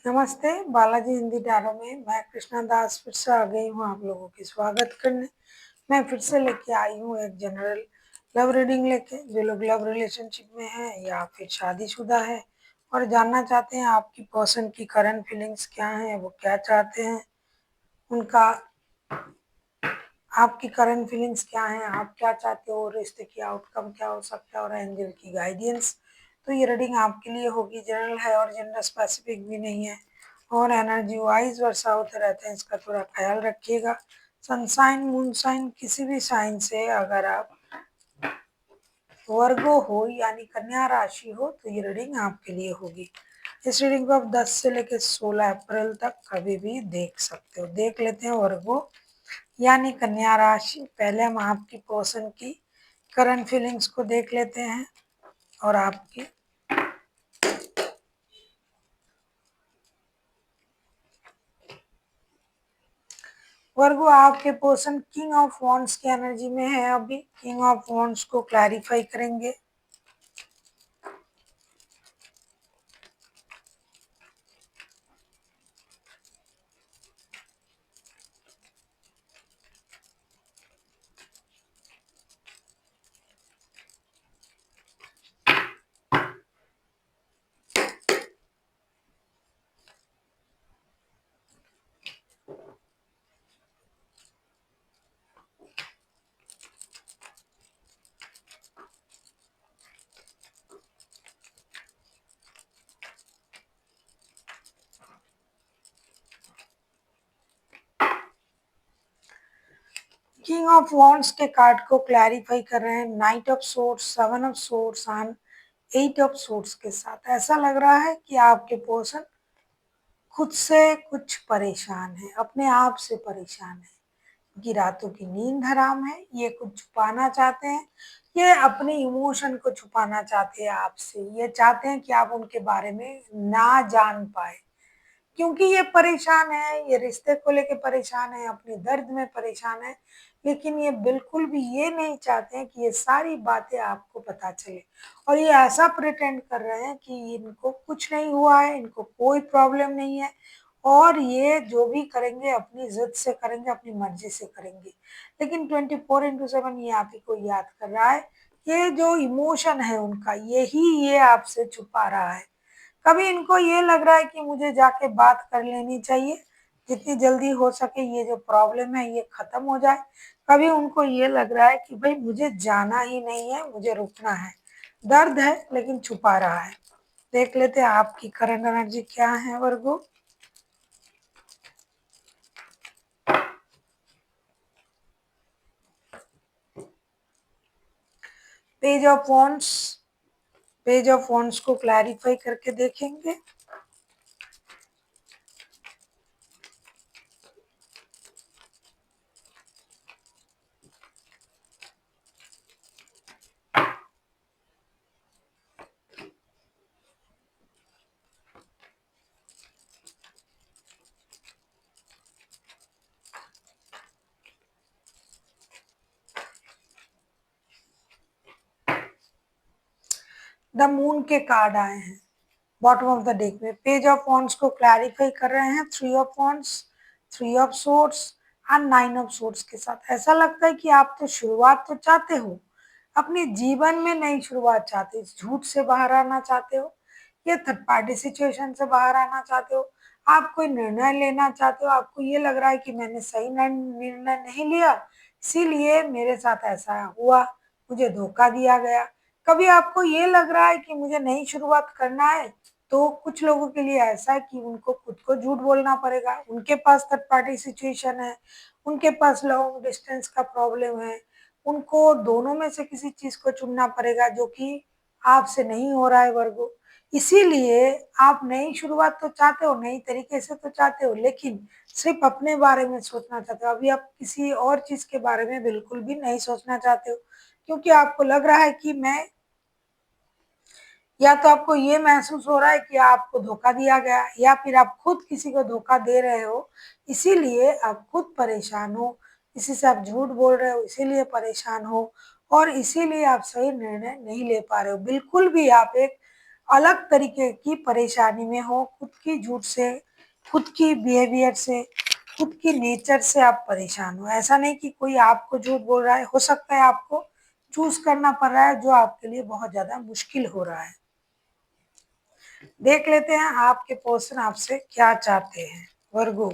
नमस्ते, बालाजी हिंदी टैरो में मैं कृष्णा दास फिर से आ गई हूँ आप लोगों की स्वागत करने। मैं फिर से लेके आई हूँ एक जनरल लव रीडिंग लेके। जो लोग लव रिलेशनशिप में हैं या फिर शादीशुदा है और जानना चाहते हैं आपकी पर्सन की करंट फीलिंग्स क्या हैं, वो क्या चाहते हैं, उनका आपकी करंट फीलिंग्स क्या हैं, आप क्या चाहते हो, रिश्ते की आउटकम क्या हो सकता है और एंजल की गाइडेंस। तो ये रीडिंग आपके लिए होगी, जनरल है और जेंडर स्पेसिफिक भी नहीं है और एनर्जी वाइज वर्षा होते रहते हैं, इसका थोड़ा ख्याल रखिएगा। सनसाइन मून साइन किसी भी साइन से अगर आप वर्गो हो यानी कन्या राशि हो तो ये रीडिंग आपके लिए होगी। इस रीडिंग को आप 10 से लेकर 16 अप्रैल तक कभी भी देख सकते हो। देख लेते हैं वर्गो यानी कन्या राशि। पहले हम आपकी पर्सन की करंट फीलिंग्स को देख लेते हैं और आपकी वर्गो आपके पर्सन किंग ऑफ वॉन्ड्स की एनर्जी में है। अभी किंग ऑफ वॉन्ड्स को क्लैरिफाई करेंगे। किंग ऑफ वॉन्ड्स के कार्ड को क्लैरिफाई कर रहे हैं knight of swords, seven of swords and eight of swords के साथ। ऐसा लग रहा है कि आपके पर्सन खुद से कुछ परेशान है, अपने आप से परेशान है कि रातों की नींद हराम है, ये कुछ छुपाना चाहते हैं, ये अपने इमोशन को छुपाना चाहते हैं आपसे। ये चाहते हैं कि आप उनके बारे में ना जान पाए क्योंकि ये परेशान है, ये रिश्ते को लेके परेशान है, अपने दर्द में परेशान है। लेकिन ये बिल्कुल भी ये नहीं चाहते हैं कि ये सारी बातें आपको पता चले और ये ऐसा प्रिटेंड कर रहे हैं कि इनको कुछ नहीं हुआ है, इनको कोई प्रॉब्लम नहीं है और ये जो भी करेंगे अपनी जिद से करेंगे, अपनी मर्जी से करेंगे। लेकिन 24/7 ये आप ही को याद कर रहा है। ये जो इमोशन है उनका, यही ये आपसे छुपा रहा है। कभी इनको ये लग रहा है कि मुझे जाके बात कर लेनी चाहिए, जितनी जल्दी हो सके ये जो प्रॉब्लम है ये खत्म हो जाए। कभी उनको ये लग रहा है कि भाई मुझे जाना ही नहीं है, मुझे रुकना है। दर्द है लेकिन छुपा रहा है। देख लेते हैं आपकी करंट एनर्जी क्या है Virgo. Page of wands, page of wands को क्लैरिफाई करके देखेंगे। द मून के कार्ड आए हैं बॉटम ऑफ द डेक में। पेज ऑफ वॉन्ड्स को क्लैरिफाई कर रहे हैं three of wands, three of swords and nine of swords के साथ। ऐसा लगता है कि आप तो शुरुआत तो चाहते हो, अपने जीवन में नई शुरुआत चाहते हो, इस झूठ से बाहर आना चाहते हो, ये थर्ड पार्टी सिचुएशन से बाहर आना चाहते हो, आप कोई निर्णय लेना चाहते हो। आपको ये लग रहा है कि मैंने सही निर्णय नहीं लिया, इसीलिए मेरे साथ ऐसा हुआ, मुझे धोखा दिया गया। कभी आपको ये लग रहा है कि मुझे नई शुरुआत करना है, तो कुछ लोगों के लिए ऐसा है कि उनको खुद को झूठ बोलना पड़ेगा। उनके पास थर्ड पार्टी सिचुएशन है, उनके पास लॉन्ग डिस्टेंस का प्रॉब्लम है, उनको दोनों में से किसी चीज को चुनना पड़ेगा जो कि आपसे नहीं हो रहा है वर्गो। इसीलिए आप नई शुरुआत तो चाहते हो, नई तरीके से तो चाहते हो, लेकिन सिर्फ अपने बारे में सोचना चाहते हो। अभी आप किसी और चीज के बारे में बिल्कुल भी नहीं सोचना चाहते हो क्योंकि आपको लग रहा है कि मैं, या तो आपको ये महसूस हो रहा है कि आपको धोखा दिया गया या फिर आप खुद किसी को धोखा दे रहे हो, इसीलिए आप खुद परेशान हो, किसी से आप झूठ बोल रहे हो इसीलिए परेशान हो और इसीलिए आप सही निर्णय नहीं ले पा रहे हो। बिल्कुल भी आप एक अलग तरीके की परेशानी में हो, खुद की झूठ से, खुद की बिहेवियर से, खुद की नेचर से आप परेशान हो। ऐसा नहीं कि कोई आपको झूठ बोल रहा है, हो सकता है आपको चूज करना पड़ रहा है जो आपके लिए बहुत ज्यादा मुश्किल हो रहा है। देख लेते हैं आपके पर्सन आपसे क्या चाहते हैं। वर्गो,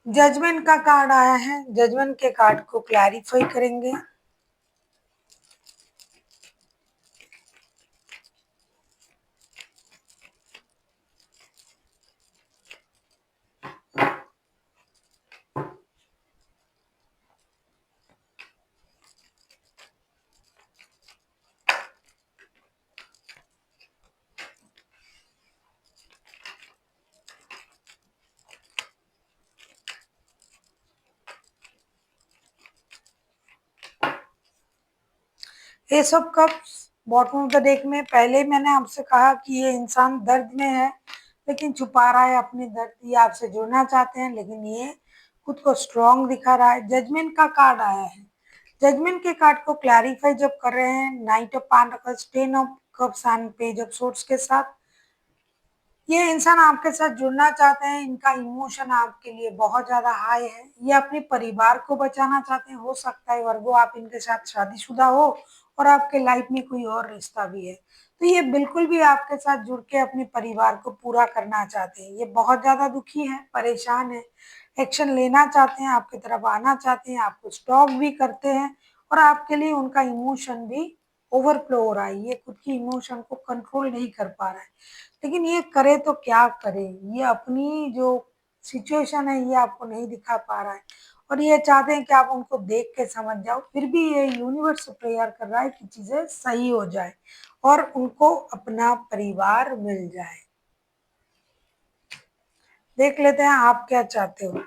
जजमेंट का कार्ड आया है, जजमेंट के कार्ड को क्लैरिफाई करेंगे। S of cups bottom of the deck में, पहले मैंने आपसे कहा कि ये इंसान दर्द में है लेकिन छुपा रहा है अपनी दर्द। ये आपसे जुड़ना चाहते हैं लेकिन ये खुद को स्ट्रांग दिखा रहा है। जजमेंट का कार्ड आया है, जजमेंट के कार्ड को क्लैरिफाई जब कर रहे हैं knight of pentacles, ten of cups and page of swords के साथ, ये इंसान आपके साथ जुड़ना चाहते हैं। इनका इमोशन आपके लिए बहुत ज्यादा हाई है। ये अपने परिवार को बचाना चाहते हैं। हो सकता है वर्गो आप इनके साथ शादीशुदा हो और आपके लाइफ में कोई और रिश्ता भी है, तो ये बिल्कुल भी आपके साथ जुड़ के अपने परिवार को पूरा करना चाहते हैं। ये बहुत ज्यादा दुखी है, परेशान है, एक्शन लेना चाहते हैं, आपकी तरफ आना चाहते हैं, आपको स्टॉप भी करते हैं और आपके लिए उनका इमोशन भी ओवरफ्लो हो रहा है। ये खुद की इमोशन को कंट्रोल नहीं कर पा रहा है, लेकिन ये करे तो क्या करे। ये अपनी जो सिचुएशन है ये आपको नहीं दिखा पा रहा है और ये चाहते हैं कि आप उनको देख के समझ जाओ। फिर भी ये यूनिवर्स से प्रेयर कर रहा है कि चीजें सही हो जाए और उनको अपना परिवार मिल जाए। देख लेते हैं आप क्या चाहते हो।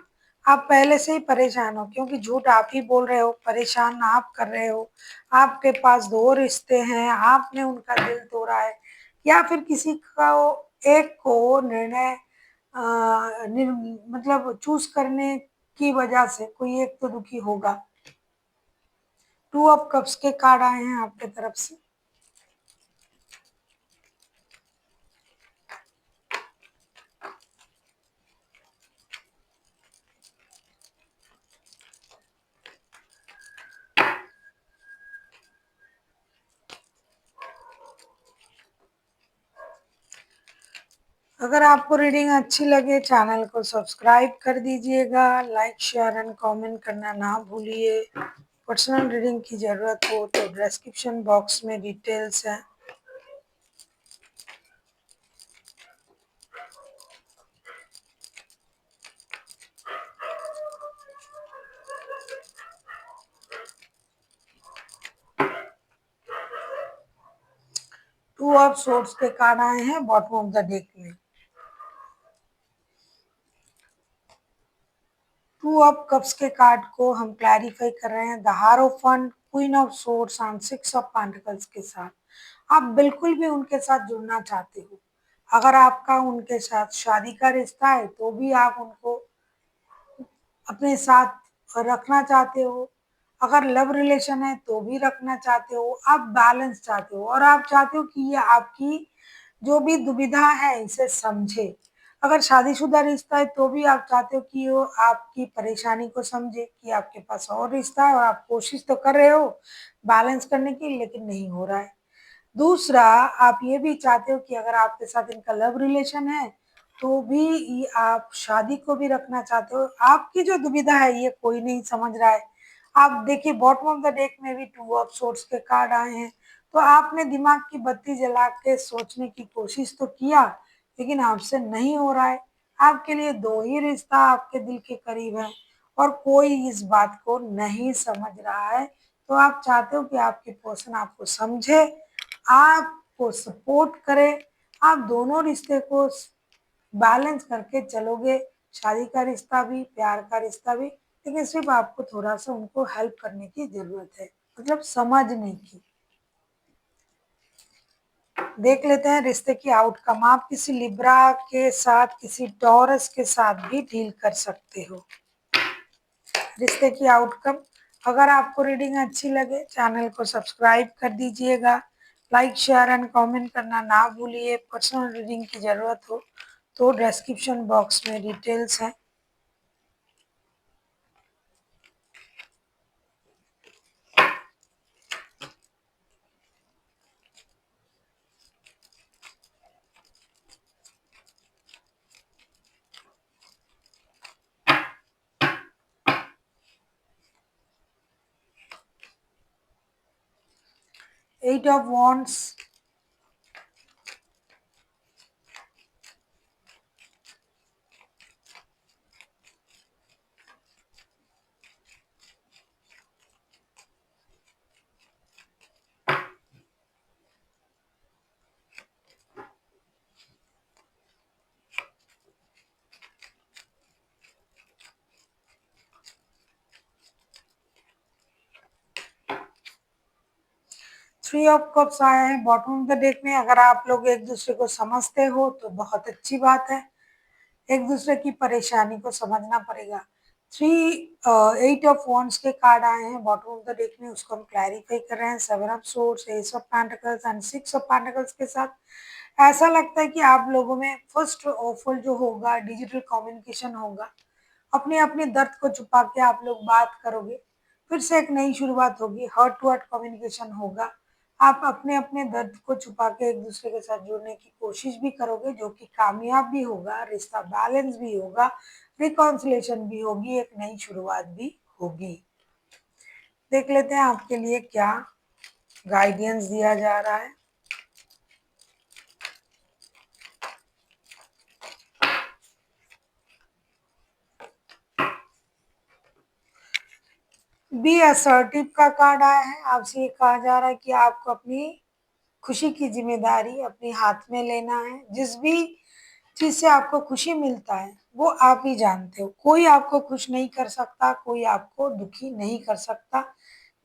आप पहले से ही परेशान हो क्योंकि झूठ आप ही बोल रहे हो, परेशान आप कर रहे हो। आपके पास दो रिश्ते हैं, आपने उनका दिल तोड़ा है या फिर किसी का एक को निर्णय मतलब चूज करने की वजह से कोई एक तो दुखी होगा। टू ऑफ कप्स के कार्ड आए हैं आपके तरफ से। अगर आपको रीडिंग अच्छी लगे चैनल को सब्सक्राइब कर दीजिएगा, लाइक शेयर एंड कमेंट करना ना भूलिए। पर्सनल रीडिंग की ज़रूरत हो तो डिस्क्रिप्शन बॉक्स में डिटेल्स है। टू ऑफ सोर्ड्स के कार्ड आए हैं बॉटम ऑफ द डेक में। टू ऑफ कप्स के कार्ड को हम क्लैरिफाई कर रहे हैं the hierophant, queen of swords and six of pentacles के साथ। आप बिल्कुल भी उनके साथ जुड़ना चाहते हो। अगर आपका उनके साथ शादी का रिश्ता है तो भी आप उनको अपने साथ रखना चाहते हो। अगर लव रिलेशन है तो भी रखना चाहते हो। आप बैलेंस चाहते हो और आप चाहते हो कि ये आपकी जो भी दुविधा है इसे समझे। अगर शादीशुदा रिश्ता है तो भी आप चाहते हो कि वो आपकी परेशानी को समझे कि आपके पास और रिश्ता है और आप कोशिश तो कर रहे हो बैलेंस करने की, लेकिन नहीं हो रहा है। दूसरा, आप ये भी चाहते हो कि अगर आपके साथ इनका लव रिलेशन है तो भी आप शादी को भी रखना चाहते हो। आपकी जो दुविधा है ये कोई नहीं समझ रहा है। आप देखिए बॉटम ऑफ द डेक में भी टू ऑफ सोर्ड्स के कार्ड आए हैं, तो आपने दिमाग की बत्ती जला के सोचने की कोशिश तो किया लेकिन आपसे नहीं हो रहा है। आपके लिए दो ही रिश्ता आपके दिल के करीब है और कोई इस बात को नहीं समझ रहा है। तो आप चाहते हो कि आपकी पर्सन आपको समझे, आपको सपोर्ट करे, आप दोनों रिश्ते को बैलेंस करके चलोगे शादी का रिश्ता भी, प्यार का रिश्ता भी, लेकिन सिर्फ आपको थोड़ा-सा उनको हेल्प करने की ज़रूरत है, मतलब समझने की। देख लेते हैं रिश्ते की आउटकम। आप किसी लिब्रा के साथ, किसी टॉरस के साथ भी डील कर सकते हो। रिश्ते की आउटकम। अगर आपको रीडिंग अच्छी लगे, चैनल को सब्सक्राइब कर दीजिएगा। लाइक, शेयर एंड कमेंट करना ना भूलिए। पर्सनल रीडिंग की ज़रूरत हो तो डिस्क्रिप्शन बॉक्स में डिटेल्स हैं। Eight of wands, 3 of cups आए हैं बॉटम ऑफ द डेक में। अगर आप लोग एक दूसरे को समझते हो तो बहुत अच्छी बात है। एक दूसरे की परेशानी को समझना पड़ेगा। थ्री 8 ऑफ वॉन्ड्स के कार्ड आए हैं बॉटम ऑफ द डेक में, उसको हम क्लैरिफाई कर रहे हैं। 7 of swords, S of pentacles and 6 of pentacles के साथ ऐसा लगता है कि आप लोगों में फर्स्ट ऑफ ऑल जो होगा डिजिटल कम्युनिकेशन होगा। अपने अपने दर्द को छुपा के आप लोग बात करोगे, फिर से एक नई शुरुआत होगी। हार्ट टू हार्ट कम्युनिकेशन होगा। आप अपने अपने दर्द को छुपा के एक दूसरे के साथ जुड़ने की कोशिश भी करोगे, जो कि कामयाब भी होगा। रिश्ता बैलेंस भी होगा, रिकॉन्सिलेशन भी होगी, एक नई शुरुआत भी होगी। देख लेते हैं आपके लिए क्या गाइडेंस दिया जा रहा है। बी असर्टिव का कार्ड आया है। आपसे ये कहा जा रहा है कि आपको अपनी खुशी की जिम्मेदारी अपने हाथ में लेना है। जिस भी चीज़ से आपको खुशी मिलता है वो आप ही जानते हो। कोई आपको खुश नहीं कर सकता, कोई आपको दुखी नहीं कर सकता।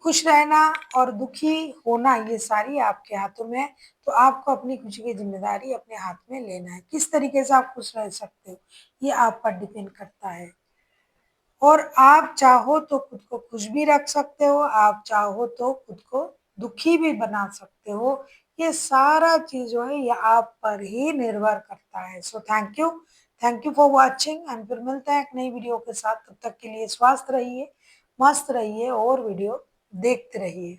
खुश रहना और दुखी होना ये सारी आपके हाथों में है। तो आपको अपनी खुशी की जिम्मेदारी अपने हाथ में लेना है। किस तरीके से आप खुश रह सकते हो ये आप पर डिपेंड करता है। और आप चाहो तो खुद को खुश भी रख सकते हो, आप चाहो तो खुद को दुखी भी बना सकते हो। ये सारा चीज़ जो है ये आप पर ही निर्भर करता है। So thank you for watching and फिर मिलते हैं एक नई वीडियो के साथ। तब तक के लिए स्वस्थ रहिए, मस्त रहिए और वीडियो देखते रहिए।